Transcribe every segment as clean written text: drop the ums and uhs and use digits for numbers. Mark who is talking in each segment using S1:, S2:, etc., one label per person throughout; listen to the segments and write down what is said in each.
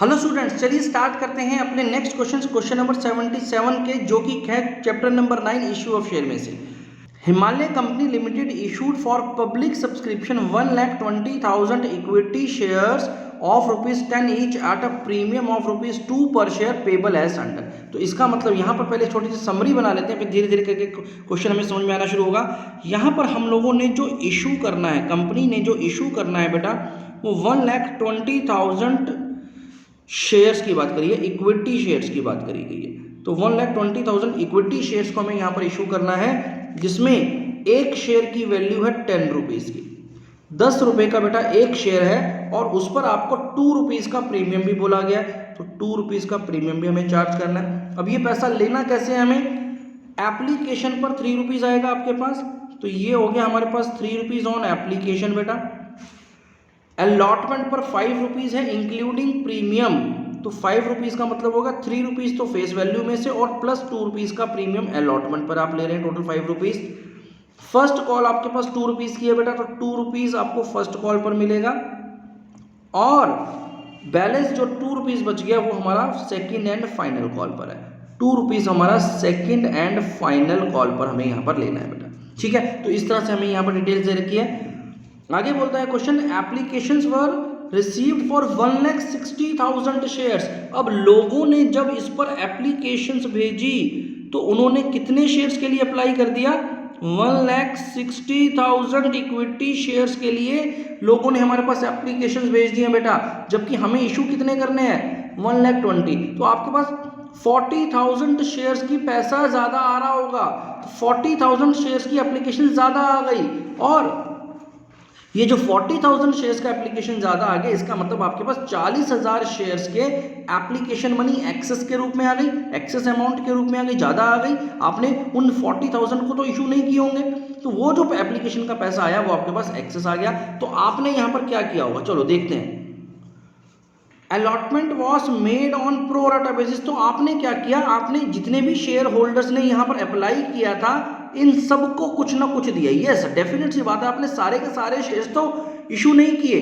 S1: Hello students, चलिए start करते हैं अपने नेक्स्ट क्वेश्चन नंबर 77 के, जो कि है chapter number 9 issue of share में से। Himalaya company limited issued for public subscription 1,20,000 equity shares of ₹10 each at a premium of ₹2 पर शेयर पेबल एज अंडर। तो इसका मतलब यहाँ पर पहले छोटी सी समरी बना लेते हैं, फिर धीरे धीरे करके क्वेश्चन हमें समझ में आना शुरू होगा। यहाँ पर हम लोगों ने जो इशू करना है, कंपनी ने जो इशू करना है बेटा, वो 1,20,000 शेयर्स की बात करिए, इक्विटी शेयर्स की बात करी गई है। तो 1,20,000 इक्विटी शेयर्स को हमें यहाँ पर इशू करना है, जिसमें एक शेयर की वैल्यू है 10 रुपीज़ की। 10 रुपये का बेटा एक शेयर है और उस पर आपको 2 रुपीज़ का प्रीमियम भी बोला गया है। तो 2 रुपीज़ का प्रीमियम भी हमें चार्ज करना है। अब ये पैसा लेना कैसे है हमें? एप्लीकेशन पर 3 रुपीज़ आएगा आपके पास, तो ये हो गया हमारे पास 3 रुपीज़ ऑन एप्लीकेशन बेटा। अलॉटमेंट पर 5 रुपीज़ है इंक्लूडिंग प्रीमियम, तो 5 रुपीज़ का मतलब होगा 3 रुपीज़ तो फेस वैल्यू में से और प्लस 2 रुपीज़ का प्रीमियम अलॉटमेंट पर आप ले रहे हैं, टोटल 5 रुपीज़। फर्स्ट कॉल आपके पास 2 रुपीज़ की है बेटा, तो 2 रुपीज़ आपको फर्स्ट कॉल पर मिलेगा और बैलेंस जो 2 रुपीज़ बच गया वो हमारा सेकेंड एंड फाइनल कॉल पर है। 2 रुपीज़ हमारा सेकेंड एंड फाइनल कॉल पर हमें यहाँ पर लेना है बेटा, ठीक है। तो इस तरह से हमें यहाँ पर डिटेल्स दे रखी है। आगे बोलता है question, applications were received for 1,60,000 shares. अब लोगों ने जब इस पर एप्लीकेशंस भेजी तो उन्होंने कितने शेयर्स के लिए अप्लाई कर दिया? 1,60,000 इक्विटी शेयर्स के लिए लोगों ने हमारे पास एप्लीकेशंस भेज दिए बेटा, जबकि हमें इशू कितने करने हैं? 1,20,000। तो आपके पास 40,000 शेयर्स की पैसा ज़्यादा आ रहा होगा, तो 40,000 शेयर्स की एप्लीकेशन ज़्यादा आ गई और ये जो 40,000 शेयर्स का एप्लीकेशन ज़्यादा आ गया, इसका मतलब आपके पास 40,000 शेयर्स के एप्लीकेशन मनी एक्सेस के रूप में आ गई, एक्सेस अमाउंट के रूप में आ गई, ज़्यादा आ गई। आपने उन 40,000 को तो इशू नहीं किए होंगे, तो वो जो एप्लीकेशन का पैसा आया वो आपके पास एक्सेस आ गया। तो आपने यहाँ पर क्या किया होगा, चलो देखते हैं। Allotment was made on pro rata basis. तो आपने क्या किया, आपने जितने भी शेयर होल्डर्स ने यहाँ पर अप्लाई किया था इन सबको कुछ ना कुछ दिया। यस, डेफिनेट सी बात है, आपने सारे के सारे शेयर्स तो इशू नहीं किए,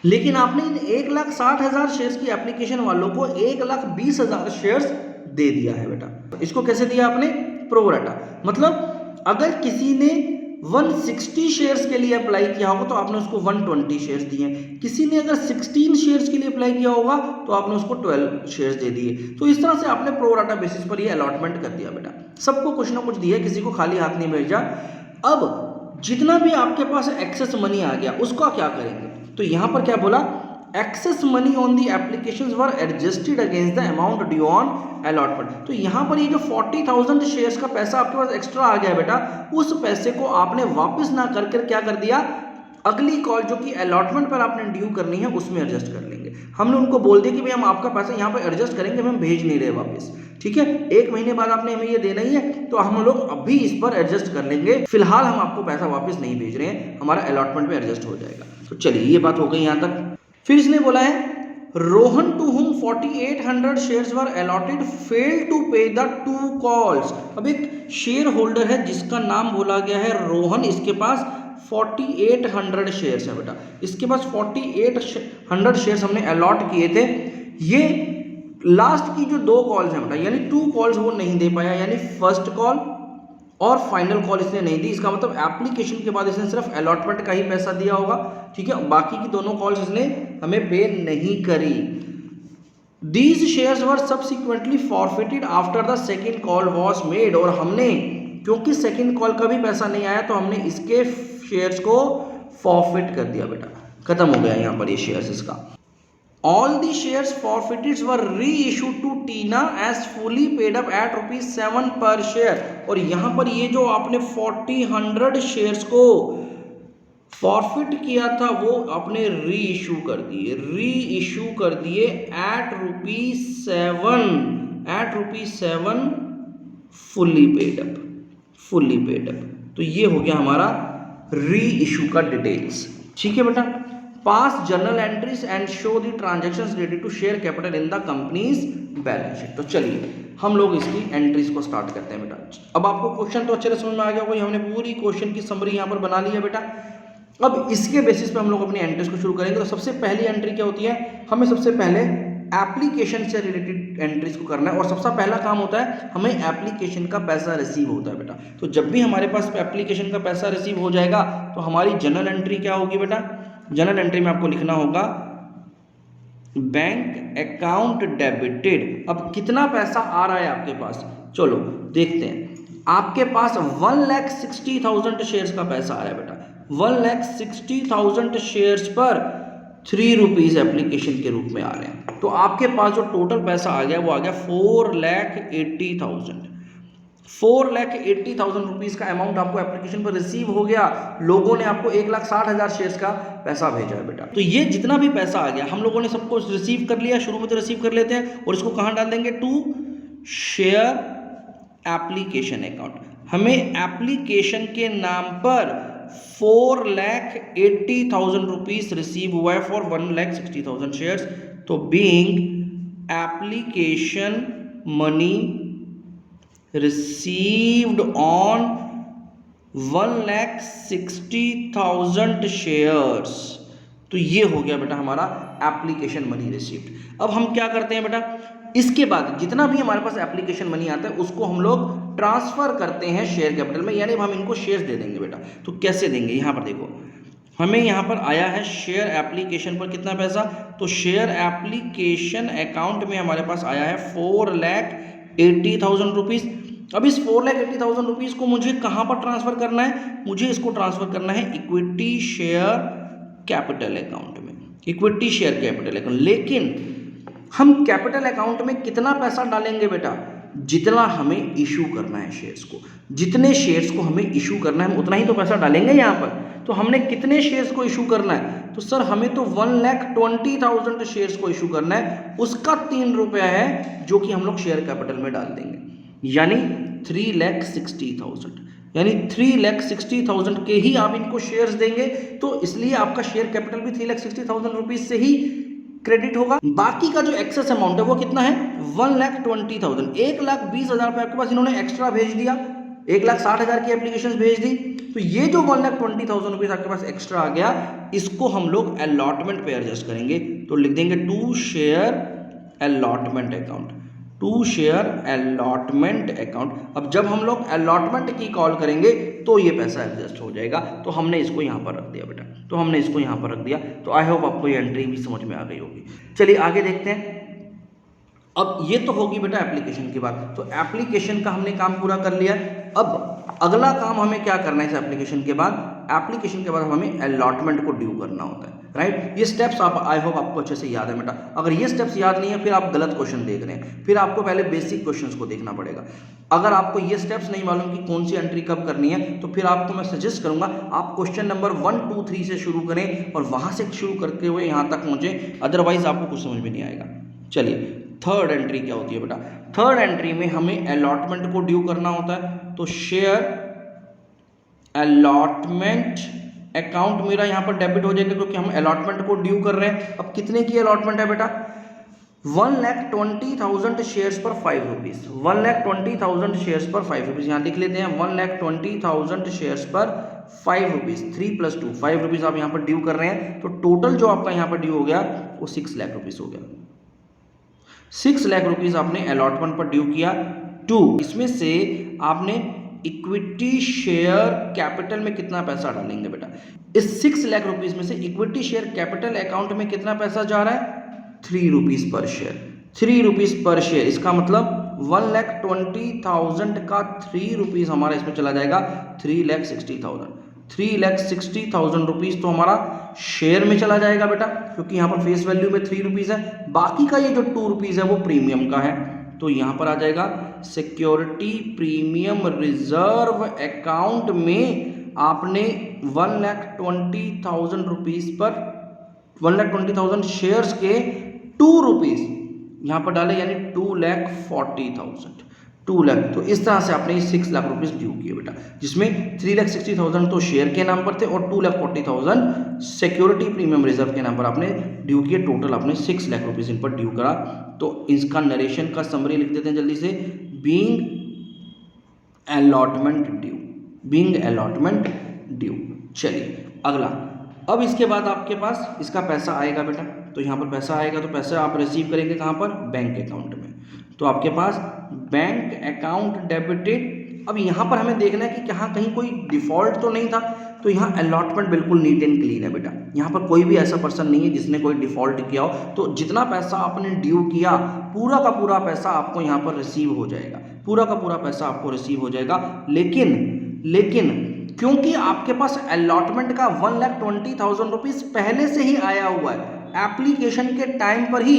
S1: लेकिन आपने इन 1,60,000 शेयर्स की एप्लीकेशन वालों को 1,20,000 शेयर्स दे दिया है बेटा। इसको कैसे दिया आपने? Pro rata. मतलब अगर किसी ने 160 शेयर्स के लिए अप्लाई किया होगा तो आपने उसको 120 शेयर्स दिए। किसी ने अगर 16 शेयर्स के लिए अप्लाई किया होगा तो आपने उसको 12 शेयर्स दे दिए। तो इस तरह से आपने प्रो राटा बेसिस पर ये अलॉटमेंट कर दिया बेटा, सबको कुछ ना कुछ दिया, किसी को खाली हाथ नहीं भेजा। अब जितना भी आपके पास एक्सेस मनी आ गया उसका क्या करेंगे? तो यहां पर क्या बोला, excess money on the applications were adjusted against the amount due on allotment. तो यहाँ पर ये जो 40,000 शेयर्स का पैसा आपके पास एक्स्ट्रा आ गया बेटा, उस पैसे को आपने वापस ना करके क्या कर दिया, अगली कॉल जो कि अलॉटमेंट पर आपने ड्यू करनी है उसमें एडजस्ट कर लेंगे। हमने उनको बोल दिया कि भाई हम आपका पैसा यहाँ पर एडजस्ट करेंगे, हम भेज नहीं रहे वापस, ठीक है। 1 महीने बाद आपने हमें ये देना ही है, तो हम लोग अभी इस पर एडजस्ट कर लेंगे, फिलहाल हम आपको पैसा वापस नहीं भेज रहे हैं, हमारा अलॉटमेंट पे एडजस्ट हो जाएगा। तो चलिए ये बात हो गई यहाँ तक। फिर इसने बोला है, Rohan to whom 4,800 shares were allotted fail to pay the 2 calls. अब एक शेयर होल्डर है जिसका नाम बोला गया है रोहन, इसके पास 4,800 शेयर्स है बेटा, इसके पास 4,800 शेयर्स हमने अलॉट किए थे। ये लास्ट की जो 2 कॉल्स हैं बेटा, यानी 2 कॉल्स वो नहीं दे पाया, यानी फर्स्ट कॉल और फाइनल कॉल इसने नहीं दी। इसका मतलब एप्लीकेशन के बाद इसने सिर्फ अलॉटमेंट का ही पैसा दिया होगा, ठीक है, बाकी की दोनों कॉल्स इसने हमें पे नहीं करी। These shares were subsequently forfeited after the second call was made. और हमने, क्योंकि सेकेंड कॉल का भी पैसा नहीं आया, तो हमने इसके शेयर्स को फॉरफिट कर दिया बेटा, खत्म हो गया यहाँ पर ये शेयर्स इसका। All the shares forfeited were reissued to Tina as fully paid up at ₹7 per share। और यहाँ पर ये जो आपने 4,000 शेयर्स को फॉरफिट किया था वो आपने री इशू कर दिए एट ₹7 फुल्ली पेड अप। तो ये हो गया हमारा री इशू का डिटेल्स, ठीक है बेटा। Pass journal entries and show the transactions related to share capital in the company's balance sheet. तो चलिए हम लोग इसकी एंट्रीज को स्टार्ट करते हैं बेटा। अब आपको क्वेश्चन तो अच्छे से समझ में आ गया होगा, हमने पूरी क्वेश्चन की समरी यहाँ पर बना ली है बेटा। अब इसके बेसिस पे हम लोग अपनी एंट्रीज को शुरू करेंगे। तो सबसे पहली एंट्री क्या होती है, हमें सबसे पहले एप्लीकेशन से रिलेटेड एंट्रीज को करना है, और सबसे पहला काम होता है हमें एप्लीकेशन का पैसा रिसीव होता है बेटा। तो जब भी हमारे पास एप्लीकेशन का पैसा रिसीव हो जाएगा तो हमारी जनरल एंट्री क्या होगी बेटा, जनरल एंट्री में आपको लिखना होगा बैंक अकाउंट डेबिटेड। अब कितना पैसा आ रहा है आपके पास, चलो देखते हैं। आपके पास 1,60,000 शेयर्स का पैसा आ रहा है बेटा। 1,60,000 शेयर्स पर 3 रुपीज़ एप्लीकेशन के रूप में आ रहे हैं। तो आपके पास जो टोटल पैसा आ गया वो आ गया 4,80,000। 4,80,000 रुपीज़ का अमाउंट आपको एप्लीकेशन पर रिसीव हो गया। लोगों ने आपको 1,60,000 शेयर्स का पैसा भेजा है बेटा। तो ये जितना भी पैसा आ गया हम लोगों ने सबको रिसीव कर लिया। शुरू में तो रिसीव कर लेते हैं और इसको कहाँ डाल देंगे, टू शेयर एप्लीकेशन अकाउंट। हमें एप्लीकेशन के नाम पर 4,80,000 रुपीज रिसीव हुआ है फॉर 1,60,000 शेयर्स। तो being application money received on 1,60,000 shares, तो ये हो गया बेटा हमारा एप्लीकेशन मनी रिसीव्ड। अब हम क्या करते हैं बेटा, इसके बाद जितना भी हमारे पास एप्लीकेशन मनी आता है उसको हम लोग ट्रांसफर करते हैं शेयर कैपिटल में, यानी हम इनको शेयर्स दे देंगे बेटा। तो कैसे देंगे, यहाँ पर देखो, हमें यहाँ पर आया है शेयर एप्लीकेशन पर कितना पैसा, तो शेयर एप्लीकेशन अकाउंट में हमारे पास आया है 4,80,000 रुपीज़। अब इस 4,80,000 रुपीज़ को मुझे कहाँ पर ट्रांसफर करना है, मुझे इसको ट्रांसफर करना है इक्विटी शेयर कैपिटल अकाउंट में, इक्विटी शेयर कैपिटल अकाउंट। लेकिन हम कैपिटल अकाउंट में कितना पैसा डालेंगे बेटा, जितना हमें इशू करना है शेयर्स को, जितने शेयर्स को हमें इशू करना है हम उतना ही तो पैसा डालेंगे यहाँ पर। तो हमने कितने शेयर्स को इशू करना है, तो सर हमें तो 1,20,000 शेयर्स को इशू करना है, उसका 3 रुपया है जो कि हम लोग शेयर कैपिटल में डाल देंगे, यानी 3,60,000, यानी 3,60,000 के ही आप इनको शेयर्स देंगे। तो इसलिए आपका शेयर कैपिटल भी 3,60,000 रुपीज से ही क्रेडिट होगा। बाकी का जो एक्सेस अमाउंट है वो कितना है, 1,20,000, 1,20,000 पे आपके पास इन्होंने एक्स्ट्रा भेज दिया, 1,60,000 की एप्लीकेशन भेज दी। तो ये जो 1,20,000 रुपीज आपके पास एक्स्ट्रा आ गया, इसको हम लोग अलॉटमेंट पे एडजस्ट करेंगे। तो लिख देंगे to share allotment account, to share allotment account. अब जब हम लोग अलॉटमेंट की कॉल करेंगे तो ये पैसा एडजस्ट हो जाएगा। तो हमने इसको यहाँ पर रख दिया बेटा, तो हमने इसको यहाँ पर रख दिया। तो आई होप आपको ये एंट्री भी समझ में आ गई होगी। चलिए आगे देखते हैं। अब ये तो होगी बेटा एप्लीकेशन की बात, तो एप्लीकेशन का हमने काम पूरा कर लिया। अब अगला काम हमें क्या करना है इस एप्लीकेशन के बाद, एप्लीकेशन के बाद हमें अलॉटमेंट को ड्यू करना होता है, राइट। ये स्टेप्स आप आई होप आपको अच्छे से याद है बेटा। अगर ये स्टेप्स याद नहीं है फिर आप गलत क्वेश्चन देख रहे हैं, फिर आपको पहले बेसिक क्वेश्चंस को देखना पड़ेगा। अगर आपको ये स्टेप्स नहीं मालूम कि कौन सी एंट्री कब करनी है, तो फिर आपको मैं सजेस्ट करूंगा आप क्वेश्चन नंबर 1, 2, 3 से शुरू करें और वहां से शुरू करते हुए यहाँ तक मुझे, अदरवाइज आपको कुछ समझ में नहीं आएगा। चलिए थर्ड एंट्री क्या होती है बेटा, थर्ड एंट्री में हमें अलॉटमेंट को ड्यू करना होता है। तो शेयर अलॉटमेंट अकाउंट मेरा यहाँ पर डेबिट हो जाएगा क्योंकि हम अलॉटमेंट को ड्यू कर रहे हैं। अब कितने की अलॉटमेंट है बेटा, 1,20,000 शेयर्स पर 5 रुपीज़, 1,20,000 शेयर्स पर 5 रुपीज़। यहाँ लिख लेते हैं 1,20,000 शेयर्स पर 5 रुपीज़, 3 + 2 5 रुपीज़ आप यहाँ पर ड्यू कर रहे हैं। तो टोटल जो आपका यहाँ पर ड्यू हो गया वो 6 लाख रुपीज़ हो गया। 6 लाख रुपीज़ आपने अलॉटमेंट पर ड्यू किया। 2 इसमें से आपने इक्विटी शेयर कैपिटल में कितना पैसा डालेंगे बेटा, इस 6 लाख रुपीज़ में से इक्विटी शेयर कैपिटल अकाउंट में कितना पैसा जा रहा है, 3 रुपीज़ पर शेयर, 3 रुपीज़ पर शेयर। इसका मतलब 1,20,000 का 3 रुपीज़ हमारा इसमें चला जाएगा 3,60,000, 3,60,000 रुपीज़ तो हमारा शेयर में चला जाएगा बेटा, क्योंकि यहाँ पर फेस वैल्यू में 3 रुपीज़ है। बाकी का ये जो 2 रुपीज़ है वो प्रीमियम का है, तो यहाँ पर आ जाएगा सिक्योरिटी प्रीमियम रिजर्व अकाउंट में आपने 1,20,000 रुपीज़ पर 1,20,000 शेयर्स के 2 रुपीज़ यहाँ पर डाले, यानी 2,40,000, 2 लाख। तो इस तरह से आपने 6 लाख रुपीज़ ड्यू किए बेटा, जिसमें 3,60,000 तो शेयर के नाम पर थे और 2,40,000 सिक्योरिटी प्रीमियम रिजर्व के नाम पर आपने ड्यू किए। टोटल आपने 6 लाख रुपीज़ इन पर ड्यू करा। तो इसका नरेशन का समरी लिख देते हैं जल्दी से, being allotment due, being allotment due. चलिए अगला, अब इसके बाद आपके पास इसका पैसा आएगा बेटा, तो यहाँ पर पैसा आएगा तो पैसा आप रिसीव करेंगे कहाँ पर, बैंक अकाउंट में। तो आपके पास बैंक अकाउंट डेबिटेड। अब यहाँ पर हमें देखना है कि यहाँ कहीं कोई डिफॉल्ट तो नहीं था, तो यहाँ अलॉटमेंट बिल्कुल नीट एंड क्लीन है बेटा, यहाँ पर कोई भी ऐसा पर्सन नहीं है जिसने कोई डिफॉल्ट किया हो। तो जितना पैसा आपने ड्यू किया पूरा का पूरा पैसा आपको यहाँ पर रिसीव हो जाएगा, पूरा का पूरा पैसा आपको रिसीव हो जाएगा। लेकिन क्योंकि आपके पास अलॉटमेंट का 1,20,000 रुपीज़ पहले से ही आया हुआ है, एप्लीकेशन के टाइम पर ही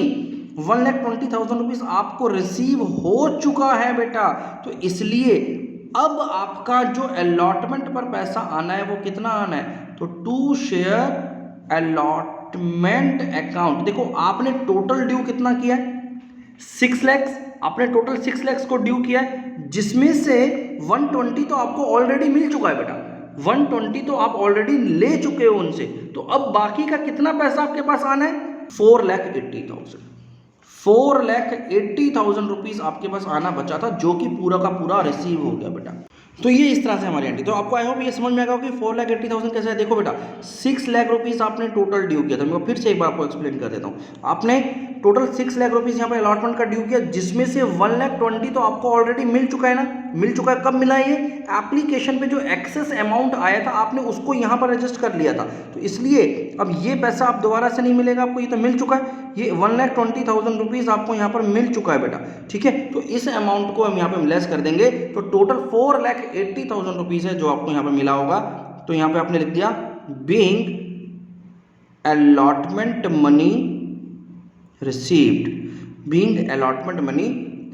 S1: 1,20,000 रुपीज़ आपको रिसीव हो चुका है बेटा। तो इसलिए अब आपका जो अलॉटमेंट पर पैसा आना है वो कितना आना है, तो टू शेयर अलॉटमेंट अकाउंट। देखो आपने टोटल ड्यू कितना किया है, 6 लाख, आपने टोटल 6 लाख को ड्यू किया है, जिसमें से 120 तो आपको ऑलरेडी मिल चुका है बेटा, 120 तो आप ऑलरेडी ले चुके हो उनसे। तो अब बाकी का कितना पैसा आपके पास आना है, 4,80,000, 4,80,000 रुपीज़ आपके पास आना बचा था, जो कि पूरा का पूरा रिसीव हो गया बेटा। तो ये इस तरह से हमारी एंट्री। तो आपको आई होप ये समझ में आएगा कि 4,80,000 कैसे है। देखो बेटा 6 लाख रुपीज़ आपने टोटल ड्यू किया था, मैं फिर से एक बार आपको एक्सप्लेन कर देता हूँ। आपने टोटल 6 लाख रुपीज़ यहाँ पर अलॉटमेंट का ड्यू किया, जिसमें से 1,20,000 तो आपको ऑलरेडी मिल चुका है ना, मिल चुका है। कब मिला ये, एप्लीकेशन पे जो एक्सेस अमाउंट आया था आपने उसको यहाँ पर रजिस्टर कर लिया था, तो इसलिए अब ये पैसा आप दोबारा से नहीं मिलेगा आपको, ये तो मिल चुका है। ये 1,20,000 रुपीज़ आपको यहाँ पर मिल चुका है बेटा, ठीक है। तो इस अमाउंट को हम यहाँ पे लेस कर देंगे, तो टोटल 4,80,000 रुपीज़ है जो आपको यहाँ पे मिला होगा। तो यहाँ पे आपने लिख दिया being allotment money received, being allotment money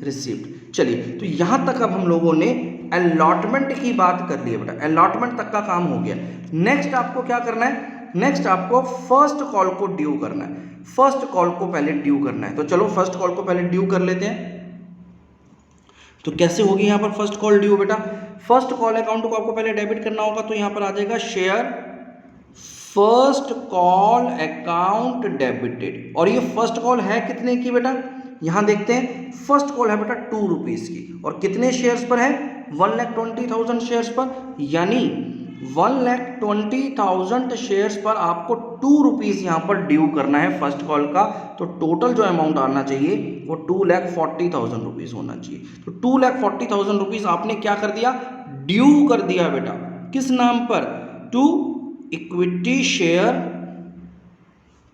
S1: received. चलिए तो यहाँ तक अब हम लोगों ने अलॉटमेंट की बात कर ली है बेटा, अलॉटमेंट तक का काम हो गया। नेक्स्ट आपको क्या करना है, नेक्स्ट आपको फर्स्ट कॉल को ड्यू करना है, फर्स्ट कॉल को पहले ड्यू करना है। तो चलो फर्स्ट कॉल को पहले ड्यू कर लेते हैं। तो कैसे होगी यहाँ पर फर्स्ट कॉल ड्यू बेटा, फर्स्ट कॉल अकाउंट को आपको पहले डेबिट करना होगा, तो यहाँ पर आ जाएगा share first call account debited. और ये फर्स्ट कॉल है कितने की बेटा, यहाँ देखते हैं, फर्स्ट कॉल है बेटा 2 रुपीज़ की, और कितने शेयर्स पर है, 1,20,000 शेयर्स पर, यानी 1,20,000 शेयर्स पर आपको 2 रुपीज़ यहाँ पर ड्यू करना है फर्स्ट कॉल का। तो टोटल जो अमाउंट आना चाहिए वो 2,40,000 रुपीज़ होना चाहिए। तो 2,40,000 रुपीज़ आपने क्या कर दिया, ड्यू कर दिया बेटा, किस नाम पर, टू इक्विटी शेयर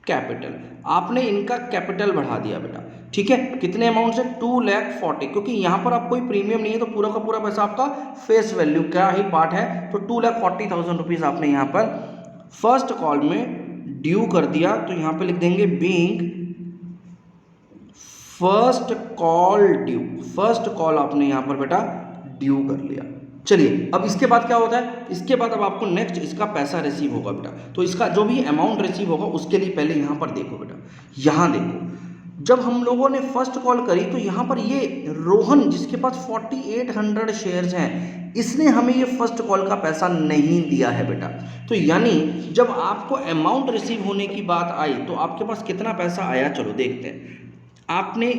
S1: कैपिटल, आपने इनका कैपिटल बढ़ा दिया बेटा, ठीक है। कितने अमाउंट से, 2,40,000, क्योंकि यहाँ पर आप कोई प्रीमियम नहीं है तो पूरा का पूरा पैसा आपका फेस वैल्यू का ही पार्ट है। तो 2,40,000 रुपीज़ आपने यहाँ पर फर्स्ट कॉल में ड्यू कर दिया। तो यहाँ पे लिख देंगे being first call due, first call आपने यहाँ पर बेटा ड्यू कर लिया। चलिए अब इसके बाद क्या होता है, इसके बाद अब आपको नेक्स्ट इसका पैसा रिसीव होगा बेटा। तो इसका जो भी अमाउंट रिसीव होगा उसके लिए पहले यहाँ पर देखो बेटा, यहाँ देखो, जब हम लोगों ने फर्स्ट कॉल करी तो यहाँ पर ये रोहन जिसके पास 4,800 शेयर्स हैं, इसने हमें ये फर्स्ट कॉल का पैसा नहीं दिया है बेटा। तो यानी जब आपको अमाउंट रिसीव होने की बात आई तो आपके पास कितना पैसा आया, चलो देखते हैं। आपने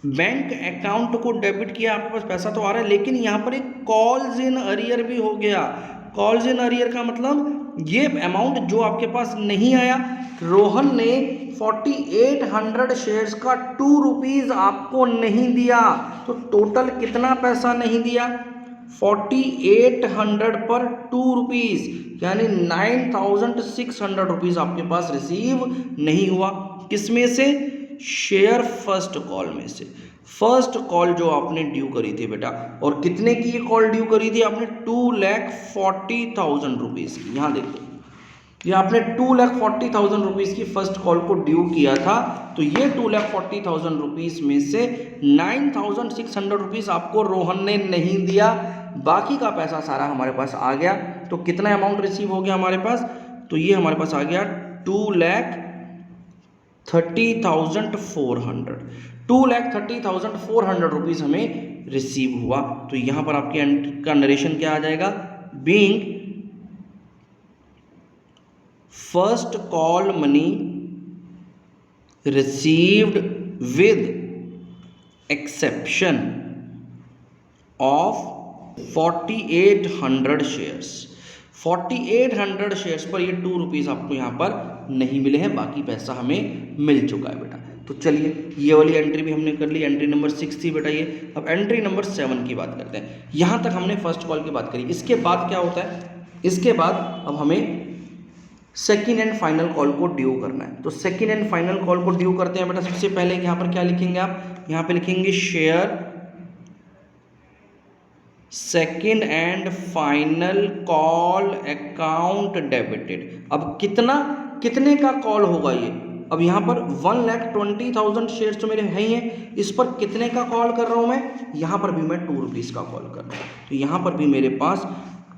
S1: बैंक अकाउंट को डेबिट किया, आपके पास पैसा तो आ रहा है, लेकिन यहाँ पर एक कॉल्स इन अरियर भी हो गया। कॉल्स इन अरियर का मतलब ये अमाउंट जो आपके पास नहीं आया, रोहन ने 4,800 शेयर्स का 2 रुपीज़ आपको नहीं दिया। तो टोटल कितना पैसा नहीं दिया, 4,800 पर 2 रुपीज़, यानी 9,600 रुपीज़ आपके पास रिसीव नहीं हुआ। किसमें से, शेयर फर्स्ट कॉल में से, फर्स्ट कॉल जो आपने ड्यू करी थी बेटा। और कितने की ये कॉल ड्यू करी थी आपने, 2,40,000 रुपीज़ की। यहाँ देखो ये आपने 2,40,000 रुपीज़ की फर्स्ट कॉल को ड्यू किया था। तो ये 2,40,000 रुपीज़ में से 9,600 रुपीज़ आपको रोहन ने नहीं दिया, बाकी का पैसा सारा हमारे पास आ गया। तो कितना अमाउंट रिसीव हो गया हमारे पास, तो ये हमारे पास आ गया 2,30,400, 2,30,400 रुपीज़ हमें रिसीव हुआ। तो यहाँ पर आपकी एंट्री का नरेशन क्या आ जाएगा, being first call money received with exception of 4,800 shares, 4800 shares पर ये 2 रुपीज़ आपको यहाँ पर नहीं मिले हैं, बाकी पैसा हमें मिल चुका है बेटा। तो चलिए ये वाली एंट्री भी हमने कर ली, एंट्री नंबर 6 थी बेटा ये। अब एंट्री नंबर 7 की बात करते हैं। यहाँ तक हमने फर्स्ट कॉल की बात करी। इसके बाद क्या होता है, इसके बाद अब हमें सेकेंड एंड फाइनल कॉल को ड्यू करना है। तो सेकेंड एंड फाइनल कॉल को ड्यू करते हैं बेटा। सबसे पहले यहाँ पर क्या लिखेंगे आप, यहाँ पे लिखेंगे share second and final call account debited. अब कितने का कॉल होगा ये, अब यहाँ पर 1,20,000 शेयर्स तो मेरे हैं ही हैं, इस पर कितने का कॉल कर रहा हूँ मैं, यहाँ पर भी मैं 2 रुपीज़ का कॉल कर रहा हूँ। तो यहाँ पर भी मेरे पास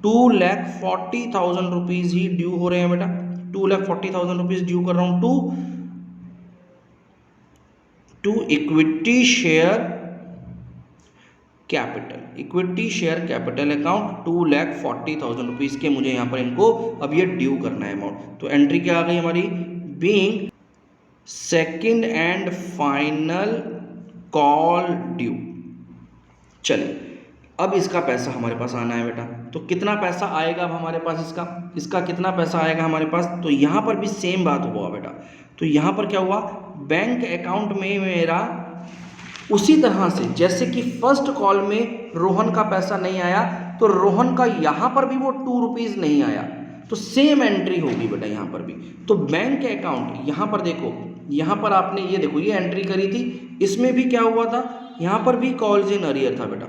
S1: 2,40,000 रुपीज़ ही ड्यू हो रहे हैं बेटा। 2,40,000 रुपीज़ ड्यू कर रहा हूँ to equity share capital, equity share capital account 2,40,000 rupees के मुझे यहाँ पर इनको अब ये ड्यू करना है अमाउंट। तो एंट्री क्या आ गई हमारी, being second and final call due. चलिए अब इसका पैसा हमारे पास आना है बेटा। तो कितना पैसा आएगा अब हमारे पास, इसका कितना पैसा आएगा हमारे पास, तो यहाँ पर भी सेम बात हुआ बेटा। तो यहाँ पर क्या हुआ, बैंक अकाउंट में मेरा उसी तरह से जैसे कि फर्स्ट कॉल में रोहन का पैसा नहीं आया, तो रोहन का यहाँ पर भी वो 2 रुपीज़ नहीं आया, तो सेम एंट्री होगी बेटा यहाँ पर भी। तो बैंक अकाउंट यहाँ पर देखो, यहाँ पर आपने ये देखो ये एंट्री करी थी, इसमें भी क्या हुआ था, यहाँ पर भी कॉल्स इन अरियर था बेटा।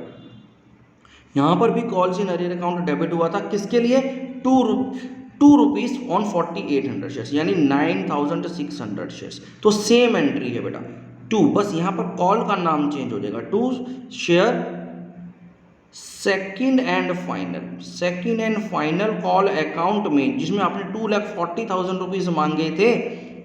S1: यहाँ पर भी calls in arrear account debit हुआ था, किसके लिए, 2 रुपीज़ ऑन 4800 शेयर्स, यानी 9,600 शेयर्स। तो सेम एंट्री है बेटा 2, बस यहाँ पर कॉल का नाम चेंज हो जाएगा, to share second and final call account में, जिसमें आपने 2,40,000 रुपीज़ मांगे थे,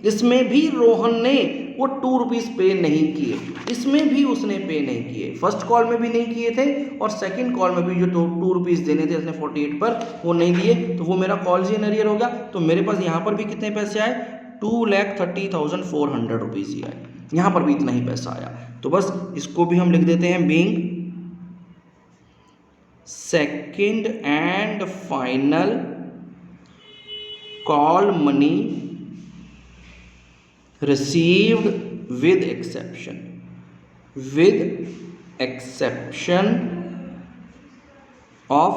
S1: इसमें भी रोहन ने वो 2 रुपीज़ पे नहीं किए, इसमें भी उसने पे नहीं किए, फर्स्ट कॉल में भी नहीं किए थे और सेकंड कॉल में भी जो 2 रुपीज़ देने थे उसने 48 पर वो नहीं दिए, तो वो मेरा कॉल्स इन अरियर हो गया। तो मेरे पास यहाँ पर भी कितने पैसे आए, 2,30,400 रुपीज़ ही आए, यहाँ पर भी इतना ही पैसा आया। तो बस इसको भी हम लिख देते हैं, being second and final call money received with exception of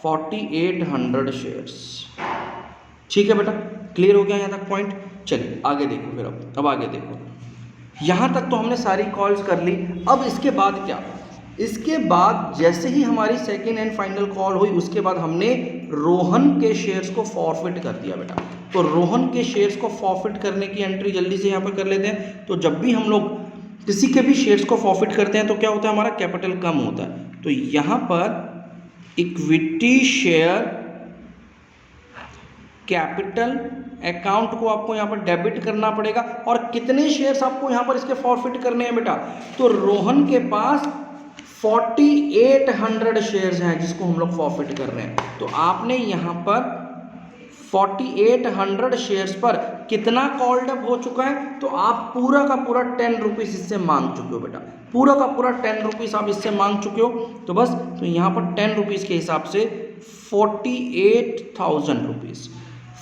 S1: 4,800 shares. ठीक है बेटा, क्लियर हो गया यहाँ तक पॉइंट। चलिए आगे देखो, फिर अब आगे देखो, यहाँ तक तो हमने सारी कॉल्स कर ली। अब इसके बाद क्या, इसके बाद जैसे ही हमारी सेकेंड एंड फाइनल कॉल हुई, उसके बाद हमने रोहन के शेयर्स को फॉरफिट कर दिया बेटा। तो रोहन के शेयर्स को फॉरफिट करने की एंट्री जल्दी से यहाँ पर कर लेते हैं। तो जब भी हम लोग किसी के भी शेयर्स को फॉरफिट करते हैं तो क्या होता है, हमारा कैपिटल कम होता है। तो यहाँ पर इक्विटी शेयर कैपिटल अकाउंट को आपको यहाँ पर डेबिट करना पड़ेगा। और कितने शेयर्स आपको यहाँ पर इसके फॉरफिट करने हैं बेटा, तो रोहन के पास 4,800 शेयर्स हैं जिसको हम लोग फॉरफिट कर रहे हैं। तो आपने यहाँ पर 4,800 शेयर्स पर कितना कॉल्ड अप हो चुका है, तो आप पूरा का पूरा 10 रुपीज़ इससे मांग चुके हो बेटा, पूरा का पूरा 10 रुपीज़ आप इससे मांग चुके हो। तो बस तो यहाँ पर 10 रुपीज़ के हिसाब से 48,000 रुपीज़,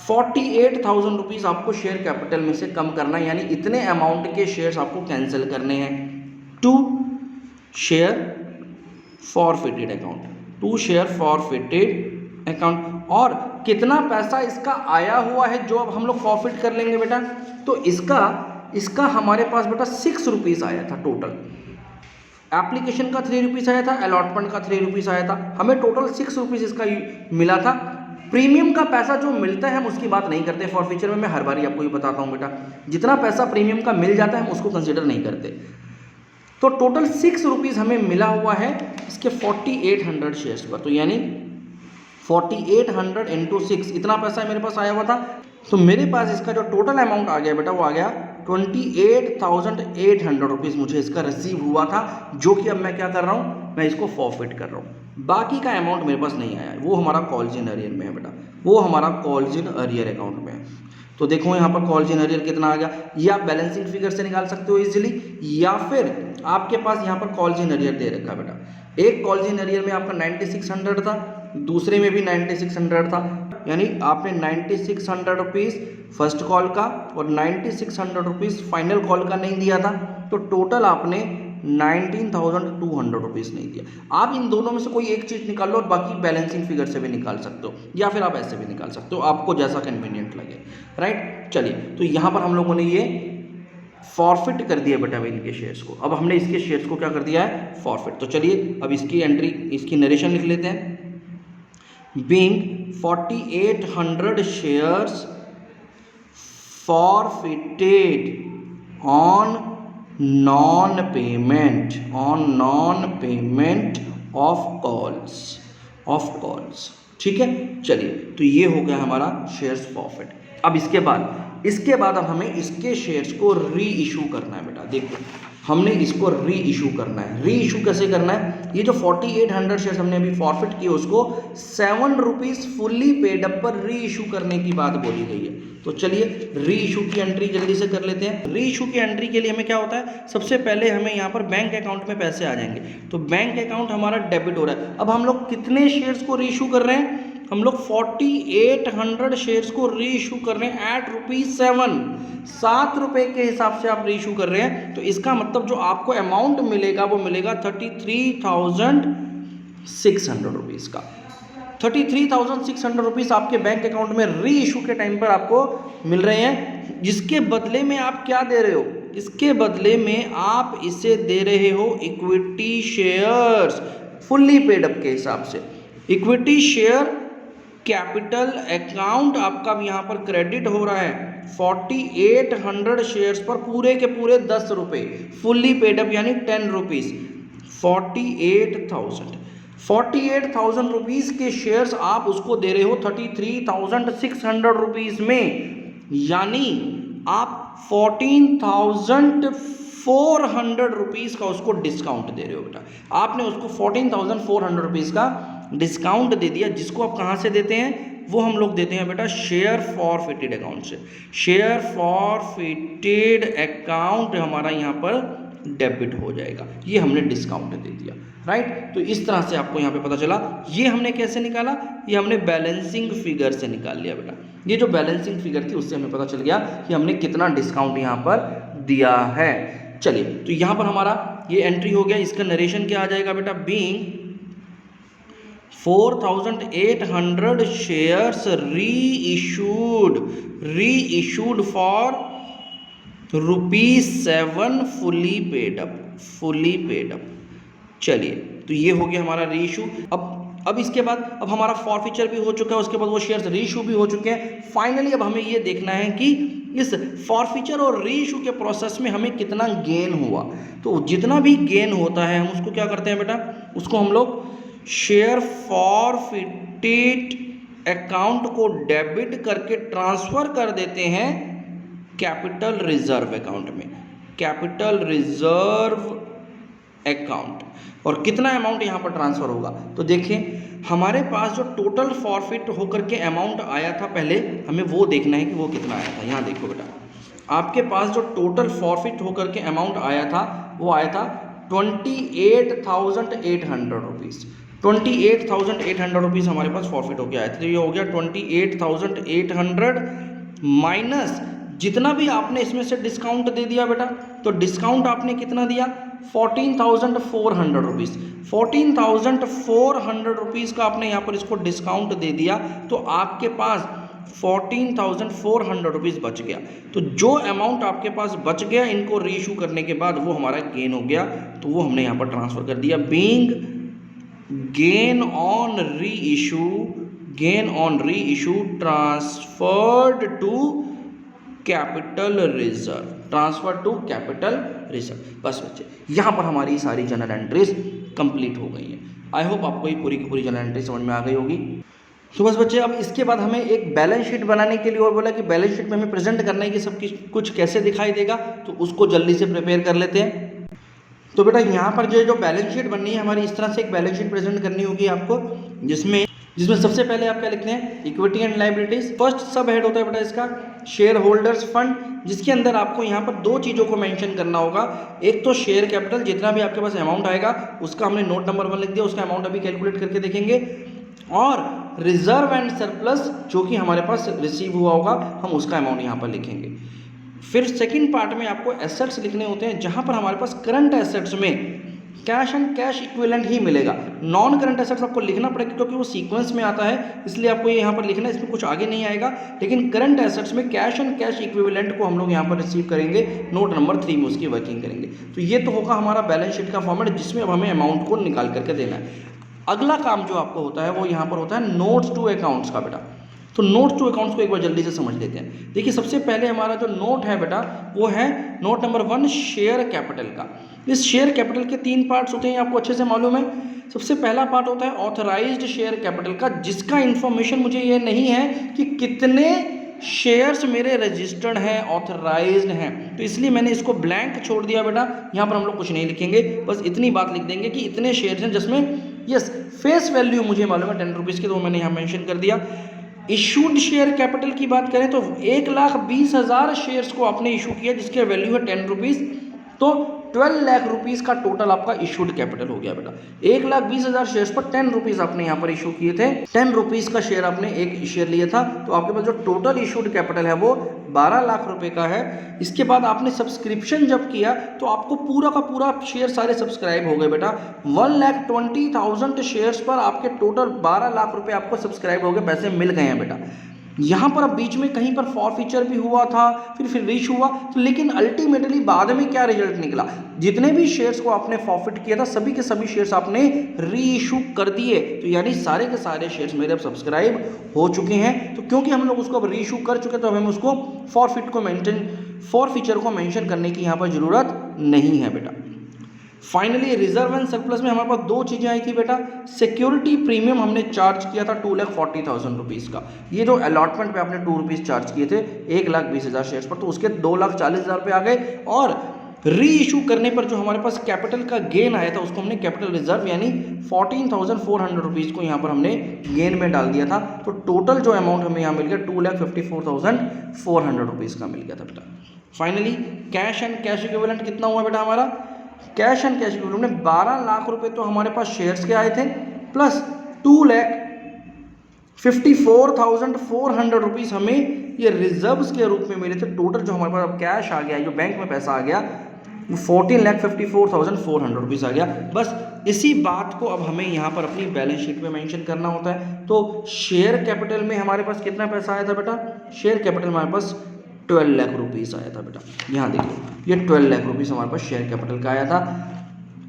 S1: 48,000 रुपीज़ आपको शेयर कैपिटल में से कम करना है, यानी इतने अमाउंट के शेयर्स आपको कैंसिल करने हैं टू शेयर फॉरफिटेड अकाउंट। और कितना पैसा इसका आया हुआ है जो अब हम लोग फॉरफिट कर लेंगे बेटा, तो इसका हमारे पास बेटा 6 रुपीज़ आया था टोटल। एप्लीकेशन का 3 रुपीज़ आया था, अलॉटमेंट का 3 रुपीज़ आया था, हमें टोटल 6 रुपीज़ इसका मिला था। प्रीमियम का पैसा जो मिलता है हम उसकी बात नहीं करते फॉरफिचर में, मैं हर बार आपको ये बताता हूँ बेटा, जितना पैसा प्रीमियम का मिल जाता है हम उसको कंसिडर नहीं करते। तो टोटल 6 रुपीज़ हमें मिला हुआ है इसके 4,800 शेयर्स पर, तो यानी 4,800 इंटू 6 इतना पैसा मेरे पास आया हुआ था। तो मेरे पास इसका जो टोटल अमाउंट आ गया बेटा वो आ गया 28,800 रुपीज़ मुझे इसका रिसीव हुआ था, जो कि अब मैं क्या कर रहा हूँ, मैं इसको फॉरफिट कर रहा हूँ। बाकी का अमाउंट मेरे पास नहीं आया है, वो हमारा कॉल्स इन अरियर में है बेटा, वो हमारा कॉल्स इन अरियर अकाउंट में है। तो देखो यहाँ पर कॉल्स इन अरियर कितना आ गया, ये आप बैलेंसिंग फिगर से निकाल सकते हो इजीली, या फिर आपके पास यहाँ पर कॉल्स इन अरियर दे रखा है बेटा। एक कॉल्स इन अरियर में आपका 9,600 था, दूसरे में भी 9,600 था, यानी आपने 9600 रुपीज़ फर्स्ट कॉल का और 9600 रुपीज़ फाइनल कॉल का नहीं दिया था, तो टोटल आपने 19,200 रुपीज़ नहीं दिया। आप इन दोनों में से कोई एक चीज़ निकाल लो और बाकी बैलेंसिंग फिगर से भी निकाल सकते हो, या फिर आप ऐसे भी निकाल सकते हो, आपको जैसा कन्वीनियंट लगे, राइट। चलिए, तो यहाँ पर हम लोगों ने ये फॉरफिट कर दिया बेटा इनके शेयर्स को। अब हमने इसके शेयर्स को क्या कर दिया है, फॉरफिट। तो चलिए अब इसकी एंट्री, इसकी नरेशन लिख लेते हैं। Being 4800 shares forfeited on non-payment of calls। ठीक है, चलिए, तो ये हो गया हमारा शेयर्स फॉरफिट। अब इसके बाद अब हमें इसके शेयर्स को री इशू करना है बेटा। देखो, हमने इसको री इशू करना है। री इशू कैसे करना है, ये जो 4800 शेयर्स हमने अभी फॉरफिट किए उसको 7 रुपीज़ फुल्ली पेड अप पर री इशू करने की बात बोली गई है। तो चलिए री इशू की एंट्री जल्दी से कर लेते हैं। री इशू की एंट्री के लिए हमें क्या होता है, सबसे पहले हमें यहाँ पर बैंक अकाउंट में पैसे आ जाएंगे। तो बैंक अकाउंट हमारा डेबिट हो रहा है। अब हम लोग कितने शेयर्स को री इशू कर रहे हैं, हम लोग 4800 शेयर्स को री इशू कर रहे हैं एट ₹7। 7 रुपये के हिसाब से आप री इशू कर रहे हैं। तो इसका मतलब जो आपको अमाउंट मिलेगा वो मिलेगा 33,600 रुपीज़ का। 33,600 रुपीज़ आपके बैंक अकाउंट में री इशू के टाइम पर आपको मिल रहे हैं, जिसके बदले में आप क्या दे रहे हो, इसके बदले में आप इसे दे रहे हो equity shares fully paid up के हिसाब से। इक्विटी शेयर कैपिटल अकाउंट आपका यहाँ पर क्रेडिट हो रहा है 4800 शेयर्स पर पूरे के पूरे 10 रुपये फुल्ली पेड अप, यानी 10 रुपीज़। 48,000 रुपीज़ के शेयर्स आप उसको दे रहे हो 33,600 रुपीज़ में, यानी आप 14,400 रुपीज़ का उसको डिस्काउंट दे रहे हो बेटा। आपने उसको 14,400 रुपीज़ का डिस्काउंट दे दिया, जिसको आप कहाँ से देते हैं, वो हम लोग देते हैं बेटा शेयर फॉरफिटेड अकाउंट से। शेयर फॉरफिटेड अकाउंट हमारा यहाँ पर डेबिट हो जाएगा, ये हमने डिस्काउंट दे दिया, राइट। तो इस तरह से आपको यहाँ पे पता चला। ये हमने कैसे निकाला, ये हमने बैलेंसिंग फिगर से निकाल लिया बेटा। ये जो बैलेंसिंग फिगर थी उससे हमें पता चल गया कि हमने कितना डिस्काउंट यहाँ पर दिया है। चलिए, तो यहाँ पर हमारा ये एंट्री हो गया। इसका नरेशन क्या आ जाएगा बेटा, being 4,800 shares reissued for ₹7 fully paid up. चलिए, तो ये हो गया हमारा रीइशू। अब इसके बाद अब हमारा फॉरफिचर भी हो चुका है, उसके बाद वो शेयर्स रीइशू भी हो चुके हैं। फाइनली अब हमें ये देखना है कि इस फॉरफिचर और रीइशू के प्रोसेस में हमें कितना गेन हुआ। तो जितना भी गेन होता है हम उसको क्या करते हैं बेटा, उसको हम लोग शेयर फॉरफिटेड अकाउंट को डेबिट करके ट्रांसफर कर देते हैं कैपिटल रिजर्व अकाउंट में, कैपिटल रिजर्व अकाउंट। और कितना अमाउंट यहाँ पर ट्रांसफर होगा, तो देखिए हमारे पास जो टोटल फॉरफिट होकर के अमाउंट आया था, पहले हमें वो देखना है कि वो कितना आया था। यहाँ देखो बेटा, आपके पास जो टोटल फॉरफिट होकर के अमाउंट आया था वो आया था 28,800 रुपीज़। 28,800 रुपीज़ हमारे पास फॉरफिट होकर आया था। तो ये हो गया 28,800 माइनस जितना भी आपने इसमें से डिस्काउंट दे दिया बेटा। तो डिस्काउंट आपने कितना दिया, 14,400 रुपीज़। 14,400 रुपीज़ का आपने यहाँ पर इसको डिस्काउंट दे दिया, तो आपके पास 14,400 रुपीज़ बच गया। तो जो अमाउंट आपके पास बच गया इनको रीइशू करने के बाद, वो हमारा गेन हो गया, तो वो हमने यहाँ पर ट्रांसफर कर दिया। Being gain on reissue transferred to capital reserve. बस बच्चे, यहाँ पर हमारी सारी जनरल एंट्रीज कंप्लीट हो गई हैं। आई होप आपको ये पूरी की पूरी जनरल एंट्री समझ में आ गई होगी। तो बस बच्चे, अब इसके बाद हमें एक बैलेंस शीट बनाने के लिए और बोला कि बैलेंस शीट में हमें प्रेजेंट करना है कि सब कुछ कैसे दिखाई देगा, तो उसको जल्दी से प्रिपेयर कर लेते हैं। तो बेटा यहाँ पर जो बैलेंस शीट बननी है हमारी, इस तरह से एक बैलेंस शीट प्रेजेंट करनी होगी आपको, जिसमें सबसे पहले आप क्या लिखते हैं, इक्विटी एंड लायबिलिटीज। फर्स्ट सब हेड होता है बेटा इसका शेयर होल्डर्स फंड, जिसके अंदर आपको यहाँ पर दो चीज़ों को मेंशन करना होगा। एक तो शेयर कैपिटल, जितना भी आपके पास अमाउंट आएगा उसका हमने नोट नंबर 1 लिख दिया, उसका अमाउंट अभी कैलकुलेट करके देखेंगे। और रिजर्व एंड सरप्लस जो कि हमारे पास रिसीव हुआ होगा, हम उसका अमाउंट यहाँ पर लिखेंगे। फिर सेकंड पार्ट में आपको एसेट्स लिखने होते हैं, जहाँ पर हमारे पास करंट एसेट्स में कैश एंड कैश इक्विवेलेंट ही मिलेगा। नॉन करंट एसेट्स आपको लिखना पड़ेगा क्योंकि वो सीक्वेंस में आता है, इसलिए आपको ये यहाँ पर लिखना है, इसमें कुछ आगे नहीं आएगा। लेकिन करंट एसेट्स में कैश एंड कैश इक्विवेलेंट को हम लोग यहाँ पर रिसीव करेंगे, नोट नंबर 3 में उसकी वर्किंग करेंगे। तो ये तो होगा हमारा बैलेंस शीट का फॉर्मेट, जिसमें अब हमें अमाउंट को निकाल करके देना है। अगला काम जो आपको होता है वो यहाँ पर होता है नोट्स टू अकाउंट्स का बेटा। तो नोट्स टू अकाउंट्स को एक बार जल्दी से समझ लेते हैं। देखिए सबसे पहले हमारा जो नोट है बेटा वो है नोट नंबर 1 शेयर कैपिटल का। इस शेयर कैपिटल के 3 पार्ट्स होते हैं, आपको अच्छे से मालूम है। सबसे पहला पार्ट होता है ऑथराइज्ड शेयर कैपिटल का, जिसका इंफॉर्मेशन मुझे ये नहीं है कि कितने शेयर्स मेरे रजिस्टर्ड हैं, ऑथराइज्ड हैं, तो इसलिए मैंने इसको ब्लैंक छोड़ दिया बेटा। यहाँ पर हम लोग कुछ नहीं लिखेंगे, बस इतनी बात लिख देंगे कि इतने शेयर्स हैं, जिसमें यस फेस वैल्यू मुझे मालूम है 10 रुपीज़ की, तो मैंने यहाँ मेंशन कर दिया। इशूड शेयर कैपिटल की बात करें तो 1,20,000 शेयर्स को आपने इशू किया, जिसके वैल्यू है 10 रुपीज़, तो 12 लाख रुपीज़ का टोटल आपका इशूड कैपिटल हो गया बेटा। 1,20,000 शेयर्स पर 10 रुपीज़ आपने यहाँ पर इशू किए थे, 10 रुपीज़ का शेयर आपने एक शेयर लिया था, तो आपके पास जो टोटल इशूड कैपिटल है वो 12 लाख रुपए का है। इसके बाद आपने सब्सक्रिप्शन जब किया तो आपको पूरा का पूरा शेयर सारे सब्सक्राइब हो गए बेटा। 1,20,000 शेयर्स पर आपके टोटल 12 लाख रुपए आपको सब्सक्राइब हो गए, पैसे मिल गए हैं बेटा। यहाँ पर अब बीच में कहीं पर फॉरफीचर भी हुआ था, फिर रीच हुआ, तो लेकिन अल्टीमेटली बाद में क्या रिजल्ट निकला, जितने भी शेयर्स को आपने फॉरफिट किया था सभी के सभी शेयर्स आपने री इशू कर दिए। तो यानी सारे के सारे शेयर्स मेरे अब सब्सक्राइब हो चुके हैं। तो क्योंकि हम लोग उसको अब री इशू कर चुके, तो हमें उसको फॉरफीचर को मेंशन करने की यहाँ पर जरूरत नहीं है बेटा। फाइनली रिजर्व एंड सरप्लस में हमारे पास 2 चीज़ें आई थी बेटा। सिक्योरिटी प्रीमियम हमने चार्ज किया था 2,40,000 रुपीज़ का। ये जो अलॉटमेंट पे आपने 2 रुपीज़ चार्ज किए थे 1,20,000 शेयर्स पर, तो उसके 2,40,000 रुपये आ गए। और री इशू करने पर जो हमारे पास कैपिटल का गेन आया था उसको हमने कैपिटल रिजर्व यानी 14,400 रुपीज़ को यहाँ पर हमने गेन में डाल दिया था। तो टोटल जो अमाउंट हमें यहाँ मिल गया 2,54,400 रुपीज़ का मिल गया था बेटा। Finally cash and cash equivalent कितना हुआ बेटा हमारा? कैश एंड कैश इक्विवेलेंट में 12 लाख रुपए तो हमारे पास शेयर्स के आए थे, प्लस 2,54,400 रुपीज़ हमें ये रिजर्व्स के रूप में मिले थे। टोटल जो हमारे पास अब कैश आ गया, जो बैंक में पैसा आ गया, वो 14,54,400 रुपीज़ आ गया। बस इसी बात को अब हमें यहाँ पर अपनी बैलेंस शीट में मेंशन करना होता है। तो शेयर कैपिटल में हमारे पास कितना पैसा आया था बेटा? शेयर कैपिटल में हमारे पास 12 लाख रुपीज़ आया था बेटा। यहाँ देखिए ये 12 लाख रुपीज़ हमारे पास शेयर कैपिटल का आया था।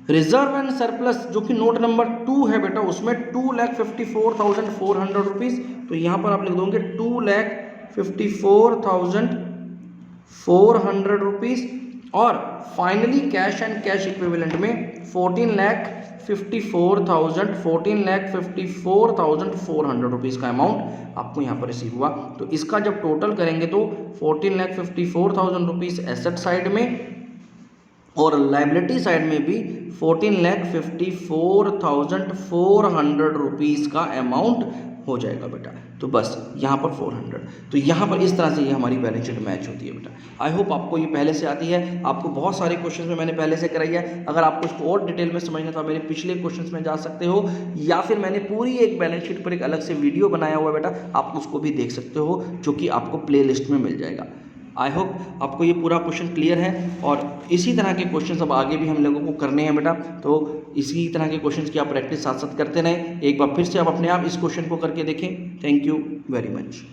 S1: रिजर्व एंड सरप्लस जो कि नोट नंबर 2 है बेटा, उसमें 2,54,400 रुपीज़, तो यहाँ पर आप लिख दोगे 2,54,400 रुपीज़। और finally cash and cash equivalent में 14,54,400 रुपीज़ का अमाउंट आपको यहाँ पर रिसीव हुआ। तो इसका जब टोटल करेंगे तो 14,54,000 रुपीज़ एसेट साइड में और लाइबिलिटी साइड में भी 14,54,400 रुपीज़ का अमाउंट हो जाएगा बेटा। तो बस यहाँ पर 400, तो यहाँ पर इस तरह से ये हमारी बैलेंस शीट मैच होती है बेटा। आई होप आपको ये पहले से आती है। आपको बहुत सारे क्वेश्चंस में मैंने पहले से कराई है। अगर आपको इसको और डिटेल में समझना तो आप मेरे पिछले क्वेश्चंस में जा सकते हो, या फिर मैंने पूरी एक बैलेंस शीट पर एक अलग से वीडियो बनाया हुआ है बेटा, आप उसको भी देख सकते हो, जो कि आपको प्ले लिस्ट में मिल जाएगा। आई होप आपको ये पूरा क्वेश्चन क्लियर है, और इसी तरह के क्वेश्चंस अब आगे भी हम लोगों को करने हैं बेटा। तो इसी तरह के क्वेश्चंस की आप प्रैक्टिस साथ साथ करते रहें। एक बार फिर से आप अपने आप इस क्वेश्चन को करके देखें। Thank you very much.